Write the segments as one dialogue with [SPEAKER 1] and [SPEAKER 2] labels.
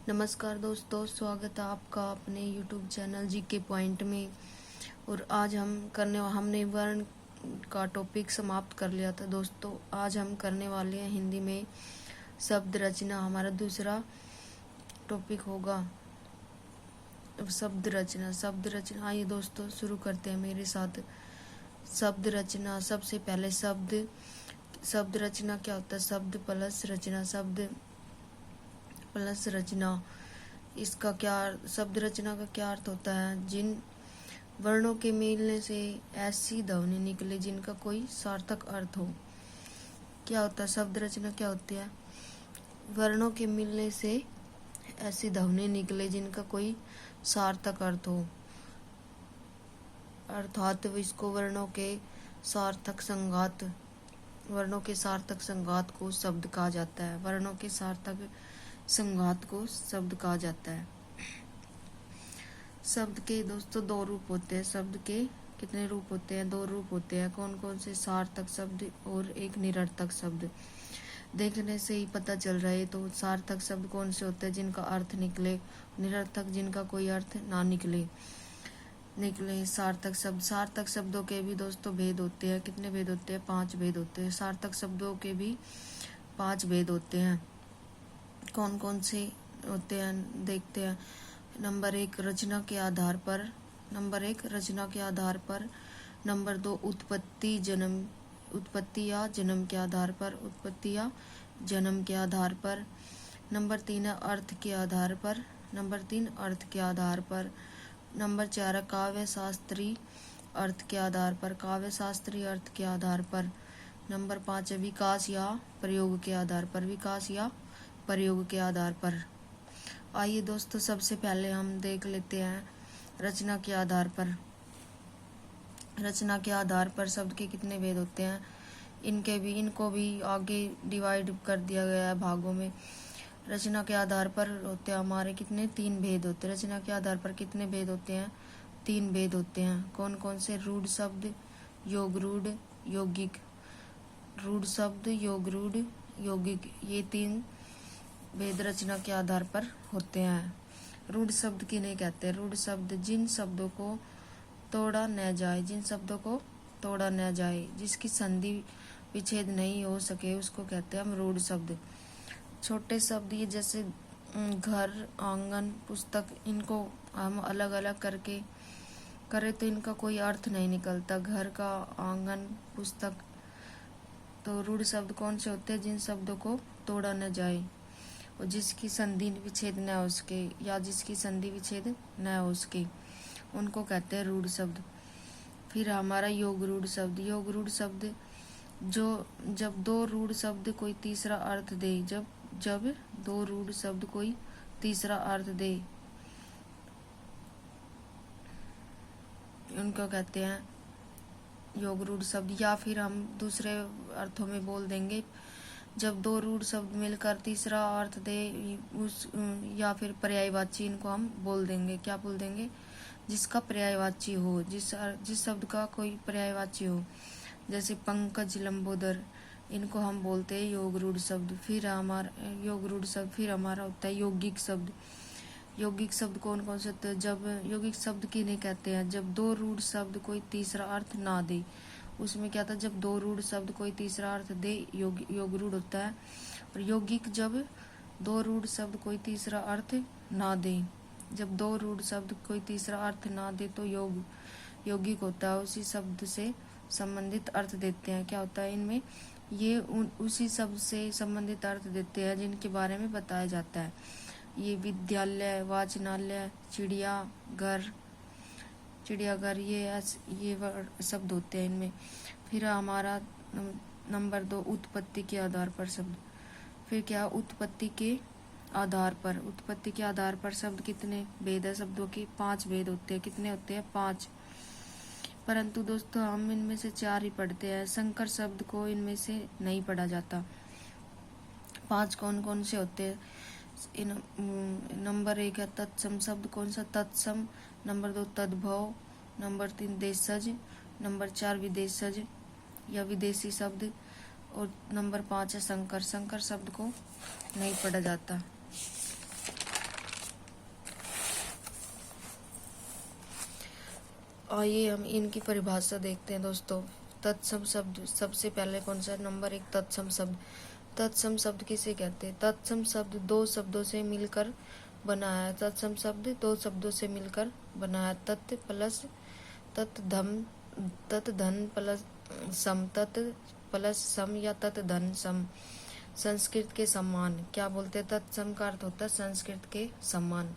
[SPEAKER 1] नमस्कार दोस्तों, स्वागत है आपका अपने YouTube चैनल जीके पॉइंट में। और आज हमने वर्ण का टॉपिक समाप्त कर लिया था दोस्तों। आज हम करने वाले हैं हिंदी में शब्द रचना। हमारा दूसरा टॉपिक होगा शब्द रचना। आइए दोस्तों शुरू करते हैं मेरे साथ। शब्द रचना। सबसे पहले शब्द रचना क्या होता है? शब्द प्लस रचना। शब्द प्लस रचना, इसका क्या शब्द रचना का क्या अर्थ होता है? जिन वर्णों के मिलने से ऐसी ध्वनि निकले जिनका कोई सार्थक अर्थ हो। क्या होता है शब्द रचना? क्या होती है? वर्णों के मिलने से ऐसी ध्वनि निकले जिनका कोई सार्थक अर्थ हो, अर्थात इसको वर्णों के सार्थक संघात को शब्द कहा जाता है। वर्णों के सार्थक संघात को शब्द कहा जाता है। शब्द के दोस्तों दो रूप होते हैं। शब्द के कितने रूप होते हैं? दो रूप होते हैं। कौन कौन से? सार्थक शब्द और एक निरर्थक शब्द। देखने से ही पता चल रहा है। तो सार्थक शब्द कौन से होते हैं? जिनका अर्थ निकले। निरर्थक जिनका कोई अर्थ ना निकले। सार्थक शब्दों के भी दोस्तों भेद होते हैं। कितने भेद होते हैं? 5 भेद होते हैं। सार्थक शब्दों के भी 5 भेद होते हैं। कौन कौन से होते हैं देखते हैं। नंबर 1 रचना के आधार पर। नंबर 2 उत्पत्ति या जन्म के आधार पर। नंबर 3 अर्थ के आधार पर। नंबर 4 काव्य शास्त्रीय अर्थ के आधार पर। नंबर 5 विकास या प्रयोग के आधार पर। आइए दोस्तों सबसे पहले हम देख लेते हैं रचना के आधार पर शब्द के कितने भेद होते हैं। इनको भी आगे डिवाइड कर दिया गया है भागों में। रचना के आधार पर होते हैं हमारे कितने? 3 भेद होते हैं। रचना के आधार पर कितने भेद होते हैं? 3 भेद होते हैं। कौन कौन से? रूढ़ शब्द, योग रूढ़, यौगिक। रूढ़ शब्द, योग रूढ़, यौगिक, ये 3 भेद रचना के आधार पर होते हैं। रूढ़ शब्द किन्हें कहते हैं? रूढ़ शब्द जिन शब्दों को तोड़ा न जाए, जिसकी संधि विच्छेद नहीं हो सके, उसको कहते हैं हम रूढ़ शब्द। छोटे शब्द ये जैसे घर, आंगन, पुस्तक, इनको हम अलग अलग करके करें तो इनका कोई अर्थ नहीं निकलता। घर का, आंगन, पुस्तक। तो रूढ़ शब्द कौन से होते हैं? जिन शब्दों को तोड़ा न जाए और जिसकी संधि विच्छेद न हो सके, उनको कहते हैं रूढ़ शब्द। फिर हमारा योग रूढ़ शब्द जब दो रूढ़ शब्द कोई तीसरा अर्थ दे, उनको कहते हैं योग रूढ़ शब्द। या फिर हम दूसरे अर्थों में बोल देंगे, जब 2 रूढ़ शब्द मिलकर तीसरा अर्थ दे, या फिर पर्यायवाची, इनको हम बोल देंगे। क्या बोल देंगे? जिसका पर्यायवाची हो, जिस शब्द का कोई पर्यायवाची हो। जैसे पंकज, लंबोदर, इनको हम बोलते हैं योग रूढ़ शब्द। फिर हमारा होता है यौगिक शब्द। यौगिक शब्द कौन कौन से होते हैं? जब यौगिक शब्द किन्हें कहते हैं? जब 2 रूढ़ शब्द कोई तीसरा अर्थ ना दे। उसमें क्या था? जब 2 रूढ़ शब्द कोई तीसरा अर्थ दे, योग रूढ़ होता है। और यौगिक जब 2 रूढ़ शब्द कोई तीसरा अर्थ ना दे। जब 2 रूढ़ शब्द कोई तीसरा अर्थ ना दे तो यौगिक होता है। उसी शब्द से संबंधित अर्थ देते हैं। क्या होता है इनमें? ये उसी शब्द से संबंधित अर्थ देते हैं जिनके बारे में बताया जाता है। ये विद्यालय, वाचनालय, चिड़ियाघर, ये शब्द होते हैं इनमें। फिर हमारा नंबर 2 उत्पत्ति के आधार पर शब्द। फिर क्या? उत्पत्ति के आधार पर शब्द कितने भेद है? शब्दों के 5 भेद होते हैं। कितने होते हैं? 5। परंतु दोस्तों हम इनमें से 4 ही पढ़ते हैं। संकर शब्द को इनमें से नहीं पढ़ा जाता। 5 कौन कौन से होते हैं? नंबर 1 है तत्सम शब्द। कौन सा? तत्सम। नंबर 2 तद्भव। नंबर 3 देशज। नंबर 4 विदेशज या विदेशी शब्द। और नंबर 5 है संकर शब्द को नहीं पढ़ा जाता। आइए हम इनकी परिभाषा देखते हैं दोस्तों। तत्सम शब्द सबसे पहले कौन सा? नंबर 1 तत्सम शब्द। तत्सम शब्द किसे कहते हैं? तत्सम शब्द दो शब्दों से मिलकर बना है। तत्सम शब्द दो शब्दों से मिलकर बना है। तत् प्लस तत् धम, तत् धन प्लस सम, तत् प्लस सम या तत् धन सम, संस्कृत के सम्मान। क्या बोलते हैं? तत्सम का अर्थ होता है संस्कृत के सम्मान।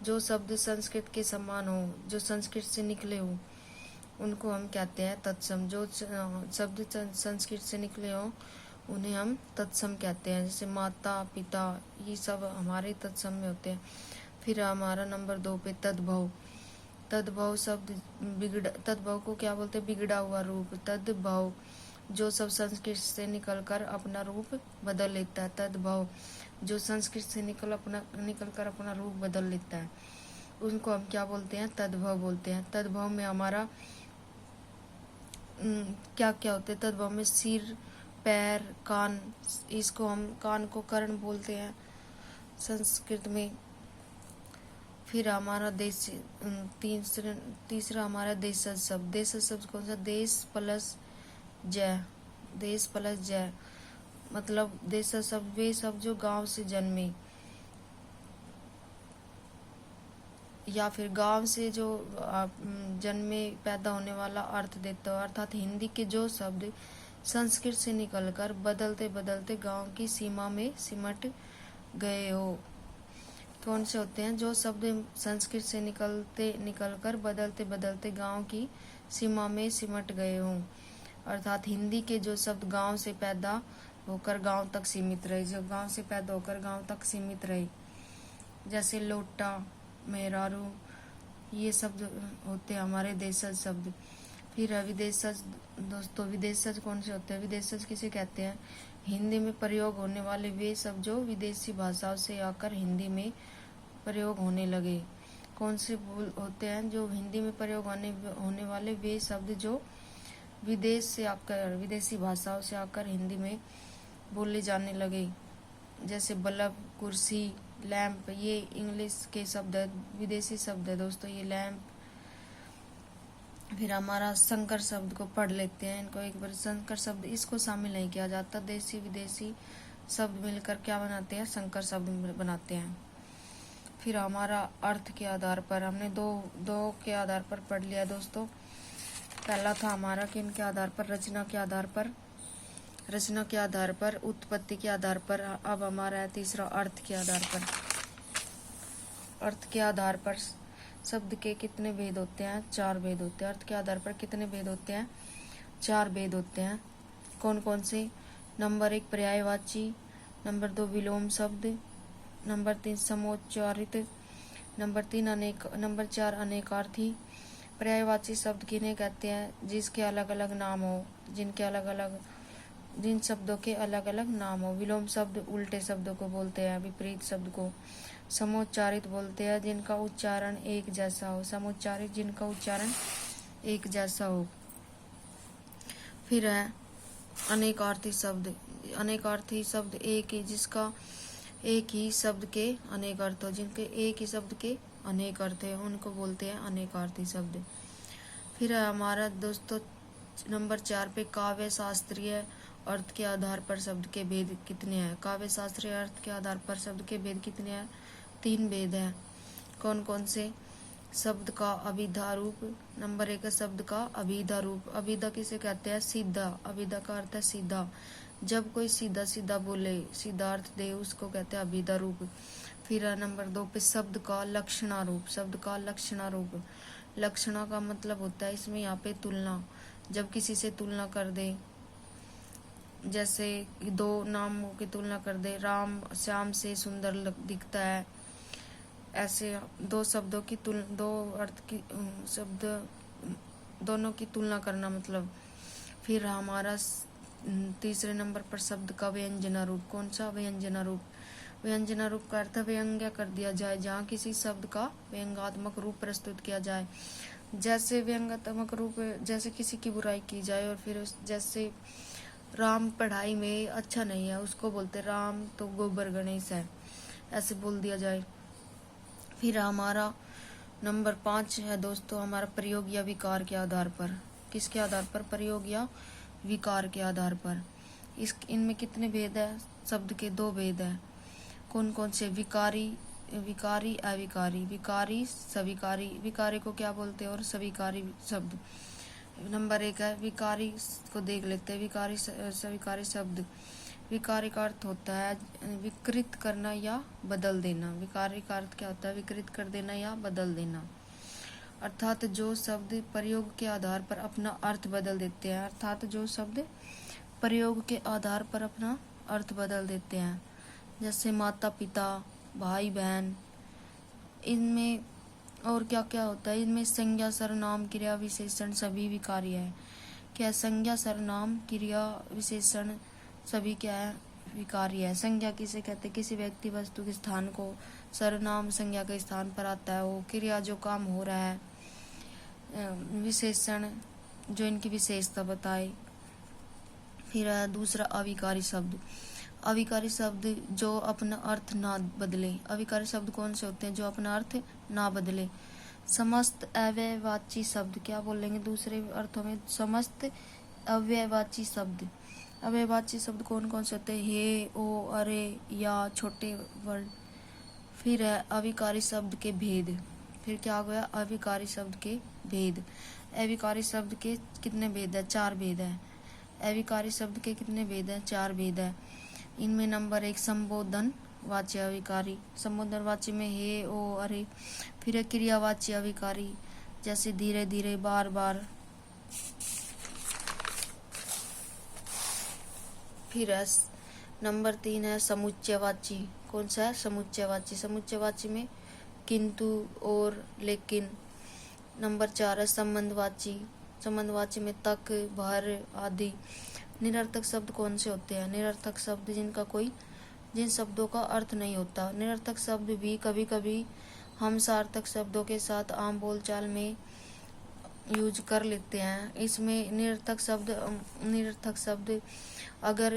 [SPEAKER 1] जो शब्द संस्कृत के समान हो, जो संस्कृत से निकले हो, उनको हम कहते हैं तत्सम। जो शब्द संस्कृत से निकले हो उन्हें हम तत्सम कहते हैं। जैसे माता पिता, ये सब हमारे तत्सम में होते हैं। फिर हमारा नंबर 2 पे तद्भव। तद्भव शब्द तद्भव को क्या बोलते हैं? बिगड़ा हुआ रूप। तद्भव जो सब संस्कृत से निकलकर अपना रूप बदल लेता है। तद्भव जो संस्कृत से निकलकर अपना रूप बदल लेता है, उनको हम क्या बोलते हैं? तद्भव बोलते हैं। तद्भव में हमारा क्या क्या होते हैं? तद्भव में सिर, पैर, कान, इसको हम कान को कर्ण बोलते हैं संस्कृत में। फिर हमारा तीसरा हमारा देशज शब्द। देशज शब्द कौन सा? देश प्लस जय। देश प्लस जय मतलब देशज शब्द वे सब जो गांव से जन्मे या फिर गांव से जो जन्मे पैदा होने वाला अर्थ देता हो। अर्थात हिंदी के जो शब्द संस्कृत से निकलकर बदलते बदलते गांव की सीमा में सिमट गए हो। कौन से होते हैं? जो शब्द संस्कृत से निकलकर बदलते बदलते गांव की सीमा में सिमट गए हो। अर्थात हिंदी के जो शब्द गांव से पैदा होकर गांव तक सीमित रहे, जो गांव से पैदा होकर गांव तक सीमित रहे, जैसे लोटा, मेहरारू, ये शब्द होते हैं हमारे देशज शब्द। फिर विदेशज दोस्तों। विदेशज कौन से होते हैं? विदेशज किसे कहते हैं? हिंदी में प्रयोग होने वाले वे शब्द जो विदेशी भाषाओं से आकर हिंदी में प्रयोग होने लगे। कौन से होते हैं? जो हिंदी में प्रयोग होने वाले वे शब्द जो विदेश से आकर, विदेशी भाषाओं से आकर हिंदी में बोले जाने लगे। जैसे बल्ब, कुर्सी, लैंप, ये इंग्लिश के शब्द है, विदेशी शब्द है दोस्तों ये लैंप। फिर हमारा संकर शब्द को पढ़ लेते हैं। इनको एक बार संकर शब्द इसको शामिल नहीं किया जाता। देशी विदेशी शब्द मिलकर क्या बनाते हैं? संकर शब्द बनाते हैं। फिर हमारा अर्थ के आधार पर हमने दो के आधार पर पढ़ लिया दोस्तों। पहला था हमारा किन के आधार पर? रचना के आधार पर, रचना के आधार पर, उत्पत्ति के आधार पर। अब हमारा है तीसरा अर्थ के आधार पर। अर्थ के आधार पर शब्द के कितने भेद होते हैं? 4 भेद होते हैं। अर्थ के आधार पर कितने भेद होते हैं? 4 भेद होते हैं। कौन कौन से? नंबर 1 पर्यायवाची, नंबर 2 विलोम शब्द, नंबर 3 समोच्चारित, नंबर 4 अनेकार्थी। पर्यायवाची शब्द किन्हें कहते हैं? जिसके अलग अलग नाम हो, जिन शब्दों के अलग अलग नाम हो। विलोम शब्द उल्टे शब्दों को बोलते हैं, विपरीत शब्द को। समोच्चारित बोलते हैं जिनका उच्चारण एक जैसा हो। समोच्चारित जिनका उच्चारण एक जैसा हो। फिर है अनेकार्थी शब्द। अनेकार्थी शब्द जिसका एक ही शब्द के अनेक अर्थ हो, जिनके एक ही शब्द के अनेक अर्थ है, उनको बोलते हैं अनेकार्थी शब्द। फिर है हमारा दोस्तों नंबर 4 पे काव्य शास्त्रीय अर्थ के आधार पर शब्द के भेद कितने हैं? काव्य शास्त्रीय अर्थ के आधार पर शब्द के भेद कितने हैं? 3 भेद हैं। कौन कौन से? शब्द का अभिधा रूप। नंबर 1 शब्द का अभिधा रूप। अभिधा किसे कहते हैं? सीधा। अभिधा का अर्थ है सीधा। जब कोई सीधा सीधा बोले, सीधा अर्थ दे, उसको कहते हैं अभिधा रूप। फिर नंबर 2 पे शब्द का लक्षणारूप। शब्द का लक्षणारूप। लक्षणा का मतलब होता है इसमें यहाँ पे तुलना। जब किसी से तुलना कर दे, जैसे 2 नामों की तुलना कर दे, राम श्याम से सुंदर दिखता है, ऐसे 2 शब्दों की दो अर्थ की शब्द दोनों की तुलना करना मतलब। फिर हमारा तीसरे नंबर पर शब्द का व्यंजना रूप। कौन सा? व्यंजना रूप। व्यंजना रूप का अर्थ व्यंग्य कर दिया जाए, जहाँ किसी शब्द का व्यंग्यात्मक रूप प्रस्तुत किया जाए। जैसे व्यंग्यात्मक रूप, जैसे किसी की बुराई की जाए, और फिर जैसे राम पढ़ाई में अच्छा नहीं है, उसको बोलते राम तो गोबर गणेश है, ऐसे बोल दिया जाए। फिर हमारा नंबर 5 है दोस्तों हमारा प्रयोग या विकार के आधार पर। किसके आधार पर? प्रयोग या विकार के आधार पर। इनमें कितने भेद है? शब्द के 2 भेद है। कौन कौन से? विकारी, विकारी, अविकारी, विकारी, सविकारी। विकारी को क्या बोलते हैं? और सविकारी शब्द। नंबर 1 है विकारी को देख लेते हैं। विकारी सविकारी शब्द। विकारी का अर्थ होता है विकृत करना या बदल देना। विकारी का अर्थ क्या होता है? विकृत कर देना या बदल देना। अर्थात जो शब्द प्रयोग के आधार पर अपना अर्थ बदल देते हैं। अर्थात जो शब्द प्रयोग के आधार पर अपना अर्थ बदल देते हैं, जैसे माता पिता, भाई बहन। इनमें और क्या क्या होता है? इनमें संज्ञा, सर्वनाम, क्रिया, विशेषण सभी विकारी है। क्या? संज्ञा, सर्वनाम, क्रिया, विशेषण सभी क्या है? विकारी है। संज्ञा किसे कहते हैं? किसी व्यक्ति वस्तु के स्थान को। सर्वनाम संज्ञा के स्थान पर आता है वो। क्रिया जो काम हो रहा है। विशेषण जो इनकी विशेषता बताए। फिर दूसरा अविकारी शब्द। अविकारी शब्द जो अपना अर्थ ना बदले। अविकारी शब्द कौन से होते हैं? जो अपना अर्थ ना बदले। समस्त अव्ययवाची शब्द। क्या बोलेंगे दूसरे अर्थों में? समस्त अव्ययवाची शब्द। अव्ययवाची शब्द कौन कौन से होते हैं? हे, ओ, अरे, या, छोटे वर्ण। फिर है अविकारी शब्द के भेद। फिर क्या हो गया? अविकारी शब्द के भेद। अविकारी शब्द के कितने भेद है? 4 भेद है। अविकारी शब्द के कितने भेद है? 4 भेद है। इनमें नंबर 1 संबोधन वाच्य अविकारी। संबोधन वाच्य में हे, ओ, अरे। फिर है क्रियावाच्य अविकारी, जैसे धीरे धीरे, बार बार। फिर है नंबर 3 है समुच्चयवाची। कौन सा है? समुच्चयवाची। समुच्चयवाची में किंतु, और, लेकिन। नंबर 4 है संबंधवाची। संबंधवाची में तक, भर आदि। निरर्थक शब्द कौन से होते हैं? निरर्थक शब्द जिन शब्दों का अर्थ नहीं होता। निरर्थक शब्द भी कभी कभी हम सार्थक शब्दों के साथ आम बोलचाल में यूज कर लेते हैं। इसमें निरर्थक शब्द अगर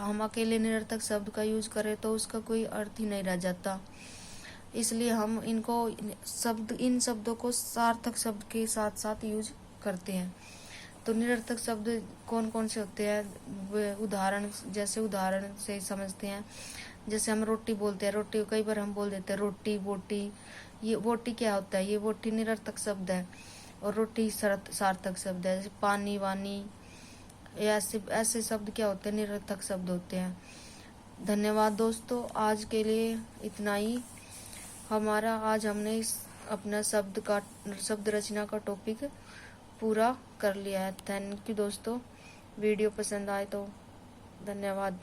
[SPEAKER 1] हम अकेले निरर्थक शब्द का यूज करें तो उसका कोई अर्थ ही नहीं रह जाता। इसलिए हम इन शब्दों को सार्थक शब्द के साथ साथ यूज करते हैं। तो निरर्थक शब्द कौन कौन से होते हैं? उदाहरण से समझते हैं। जैसे हम रोटी बोलते हैं, रोटी कई बार हम बोल देते हैं रोटी, बोटी। ये बोटी क्या होता है? ये बोटी निरर्थक शब्द है और रोटी सार्थक शब्द है। जैसे पानी, वानी, ऐसे शब्द क्या होते हैं? निरर्थक शब्द होते हैं। धन्यवाद दोस्तों, आज के लिए इतना ही। आज हमने अपना शब्द रचना का टॉपिक पूरा कर लिया है। थैंक यू दोस्तों। वीडियो पसंद आए तो धन्यवाद।